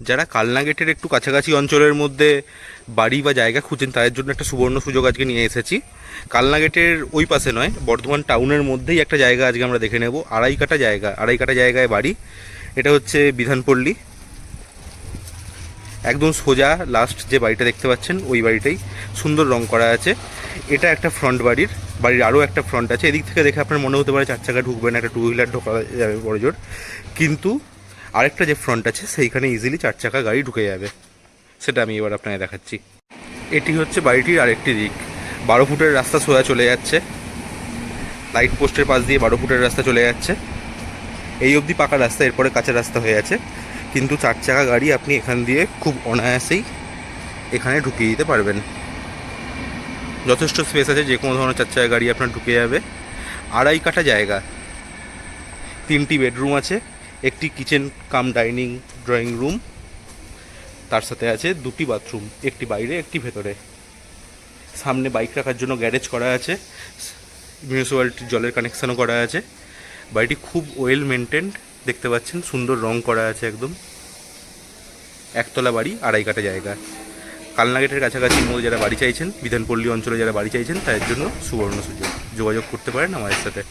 যারা কালনা গেটের একটু কাছাকাছি অঞ্চলের মধ্যে বাড়ি বা জায়গা খুঁজছেন তাদের জন্য একটা সুবর্ণ সুযোগ আজকে নিয়ে এসেছি। কালনা গেটের ওই পাশে নয়, বর্ধমান টাউনের মধ্যেই একটা জায়গা আজকে আমরা দেখে নেব। আড়াই কাটা জায়গায় বাড়ি। এটা হচ্ছে বিধানপল্লী। একদম সোজা লাস্ট যে বাড়িটা দেখতে পাচ্ছেন ওই বাড়িটাই, সুন্দর রং করা আছে। এটা একটা ফ্রন্ট বাড়ির আরও একটা ফ্রন্ট আছে। এদিক থেকে দেখে আপনার মনে হতে পারে চার চাকা ঢুকবে না, একটা টু হুইলার ঢোকা যাবে বড় জোর, কিন্তু আরেকটা যে ফ্রন্ট আছে সেইখানে ইজিলি চার চাকা গাড়ি ঢুকে যাবে। সেটা আমি এবার আপনাকে দেখাচ্ছি। এটি হচ্ছে বাড়িটির আরেকটি দিক। 12 ফুটের রাস্তা সোজা চলে যাচ্ছে, লাইট পোস্টের পাশ দিয়ে 12 ফুটের রাস্তা চলে যাচ্ছে। এই অবধি পাকা রাস্তা, এরপরে কাঁচা রাস্তা হয়ে আছে, কিন্তু চার চাকা গাড়ি আপনি এখান দিয়ে খুব অনায়াসেই এখানে ঢুকিয়ে দিতে পারবেন। যথেষ্ট স্পেস আছে, যে কোনো ধরনের চার চাকা গাড়ি আপনার ঢুকে যাবে। আড়াই কাঠা জায়গা, 3টি বেডরুম আছে, একটি kitchen cum dining drawing room, তার সাথে আছে 2টি বাথরুম, একটি বাইরে একটি ভেতরে। সামনে বাইক রাখার জন্য গ্যারেজ করা আছে, মিউনিসিপ্যালিটির জলের কানেকশানও করা আছে। বাড়িটি খুব ওয়েল মেনটেন্ড, দেখতে পাচ্ছেন সুন্দর রং করা আছে একদম। একতলা বাড়ি, আড়াই কাঠা জায়গা। কালনা গেটের কাছাকাছির মধ্যে যারা বাড়ি চাইছেন, বিধানপল্লী অঞ্চলে যারা বাড়ি চাইছেন, তাদের জন্য সুবর্ণ সুযোগ। যোগাযোগ করতে পারেন আমাদের সাথে।